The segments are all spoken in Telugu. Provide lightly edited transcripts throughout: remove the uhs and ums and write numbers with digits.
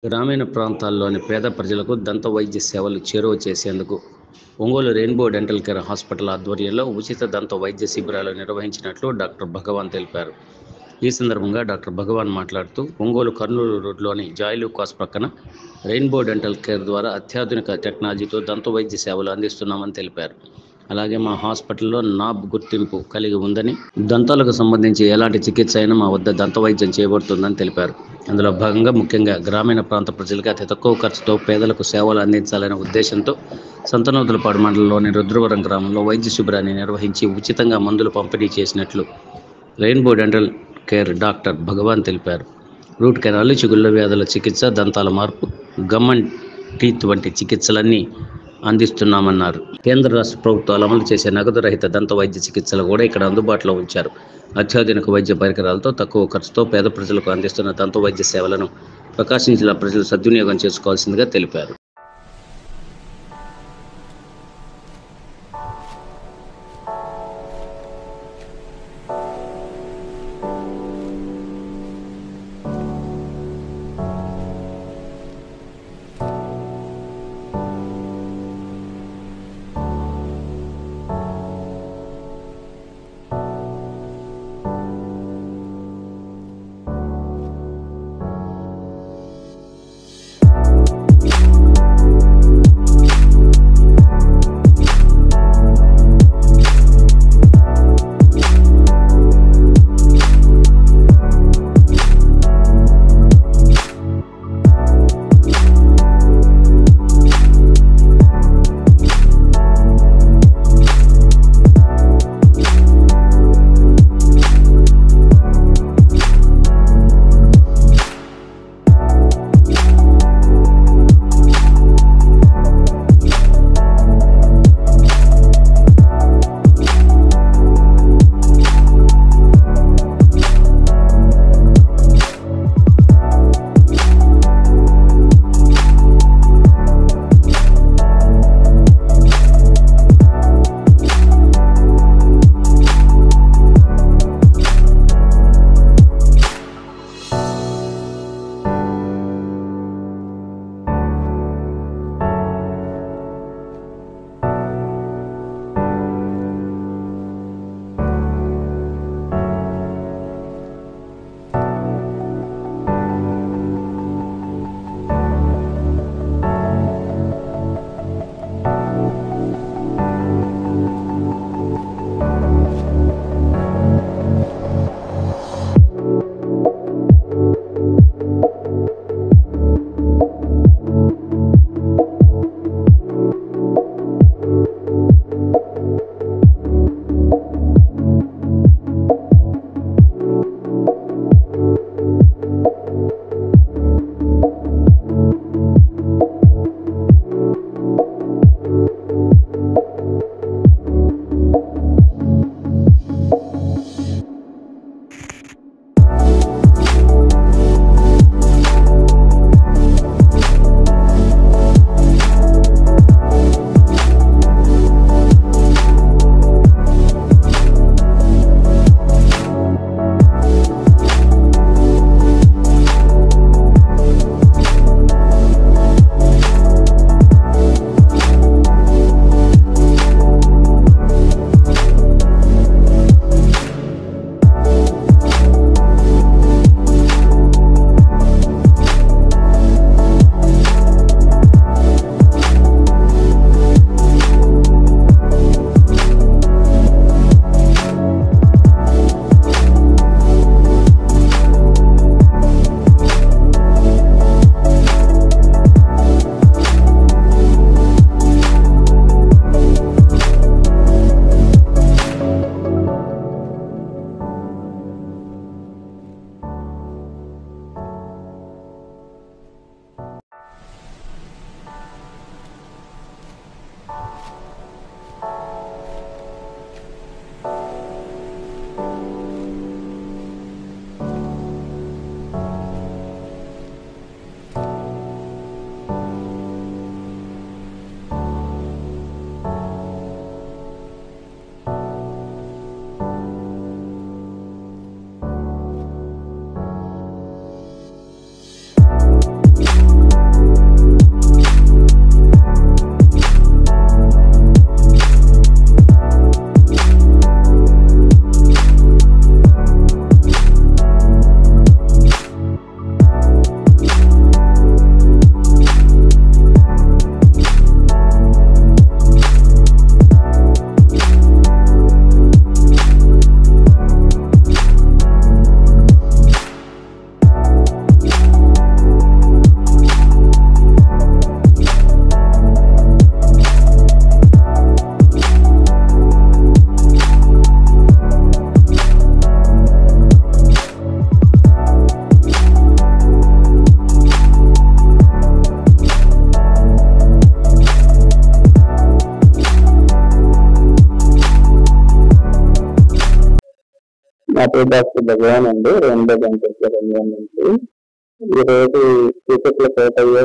గ్రామీణ ప్రాంతాల్లోని పేద ప్రజలకు దంత వైద్య సేవలు చేరువ చేసేందుకు Ongole rainbow dental care hospital ఆధ్వర్యంలో ఉచిత దంత వైద్య శిబిరాలు నిర్వహించినట్లు డాక్టర్ భగవాన్ తెలిపారు. ఈ సందర్భంగా డాక్టర్ భగవాన్ మాట్లాడుతూ, ఒంగోలు కర్నూలు రోడ్లోని జాయ్ లూకాస్ ప్రక్కన రెయిన్బో డెంటల్ కేర్ ద్వారా అత్యాధునిక టెక్నాలజీతో దంత వైద్య సేవలు అందిస్తున్నామని తెలిపారు. అలాగే మా హాస్పిటల్లో నాబ్ గుర్తింపు కలిగి ఉందని, దంతాలకు సంబంధించి ఎలాంటి చికిత్స అయినా మా వద్ద దంత వైద్యం చేయబడుతుందని తెలిపారు. అందులో భాగంగా ముఖ్యంగా గ్రామీణ ప్రాంత ప్రజలకు అతి తక్కువ ఖర్చుతో పేదలకు సేవలు అందించాలనే ఉద్దేశంతో సంతనూతలపాడు మండలంలోని రుద్రవరం గ్రామంలో వైద్య శిబిరాన్ని నిర్వహించి ఉచితంగా మందులు పంపిణీ చేసినట్లు రెయిన్బో డెంటల్ కేర్ డాక్టర్ భగవాన్ తెలిపారు. రూట్ కెనాల్, చిగుళ్ళ వ్యాధుల చికిత్స, దంతాల మార్పు, గమ్ అండ్ టీత్ వంటి చికిత్సలన్నీ అందిస్తున్నామన్నారు. కేంద్ర రాష్ట్ర ప్రభుత్వాలు అమలు చేసే నగదు రహిత దంత వైద్య చికిత్సలు కూడా ఇక్కడ అందుబాటులో ఉంచారు. అత్యాధునిక వైద్య పరికరాలతో తక్కువ ఖర్చుతో పేద ప్రజలకు అందిస్తున్న దంత వైద్య సేవలను ప్రకాశం జిల్లా ప్రజలు సద్వినియోగం చేసుకోవాల్సిందిగా తెలిపారు. నా పేరు డాక్టర్ భగవాన్ అండి, రెండో గంటల నుంచి. ఈరోజు శ్రీకాకుళ కోటయ్య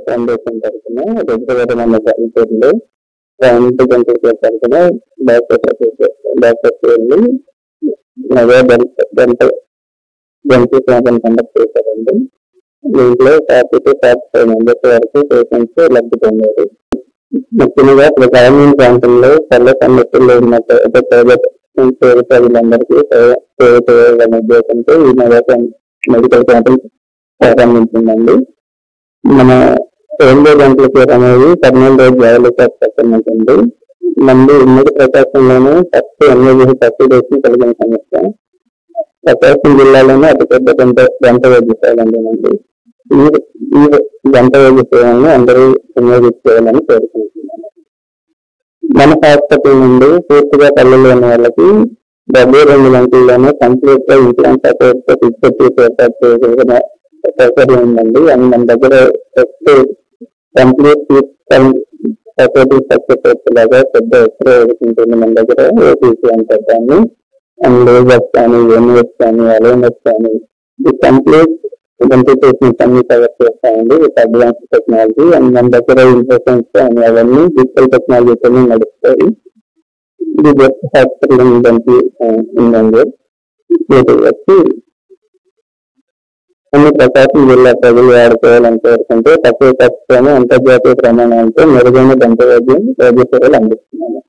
ఫౌండేషన్ తరఫున రుద్రవరం అన్న పేరులో 2 గంటల తరఫున డాక్టర్స్ వెళ్ళి గంటల క్యాంపెయిన్ కండక్ట్ చేశారండి. దీంట్లో 40 to 45 మెంబర్స్ వరకు పేషెంట్స్ లబ్ధి పొందారు. ముఖ్యంగా ఇప్పుడు గ్రామీణ ప్రాంతంలో పల్లె సమస్యల్లో ఉన్న పేద ప్రజలందరికీ సేవ చేయాలనే ఉద్దేశంతో ఈ మెడికల్ క్యాంపెయిన్ ప్రారంభించిందండి. మన 2 గంటల కేర్ అనేది కర్నూలు రోడ్ జయలలిత ఉంటుంది. మళ్ళీ ఉమ్మడి ప్రకాశంలోనే ఫస్ట్ ఎన్ఏజీ 30 డేస్ కలిగిన సమస్య. ప్రకాశం జిల్లాలోనే అతిపెద్ద గంట వైద్యశాలండి. ఈ గంట వైద్య సేవలను అందరూ వినియోగించుకోవాలని కోరుకుంటున్నాను. మన హాస్పిటల్ నుండి పూర్తిగా పల్లెలోని వాళ్ళకి 72 గంటల్లోనే కంప్లీట్ గా ఇంప్లాంట్ సపోర్ట్ ఏర్పాటు చేయగలిగిన సౌకర్యం ఉందండి. అండ్ మన దగ్గర కంప్లీట్ సపోర్టివ్ స్ట్రక్చర్ లాగా పెద్ద ఎక్స్రే ఉంటుంది మన దగ్గర. ఓపీసీ అంటారు దాన్ని. అండ్ లేజర్స్ కానీ, ఎన్ఎస్ కానీ, అలైనర్స్ కానీ ఈ కంప్లీట్ ఇడెంటిఫికేషన్స్ అన్ని కవర్ చేస్తాయండి విత్ అడ్వాన్స్ టెక్నాలజీ. అండ్ మన దగ్గర ఇంప్రెషన్స్ కానీ అవన్నీ డిజిటల్ టెక్నాలజీతో నడుస్తాయి. ఇది బెస్ట్ హాస్పిటల్ ఉందండి. వచ్చి అన్ని ప్రకాశం జిల్లా ప్రజలు వాడుకోవాలని కోరుకుంటే తక్కువ ఖర్చుతోనే అంతర్జాతీయ ప్రమాణాలతో మెరుగైన దంత వైద్య సేవలు అందిస్తున్నాను.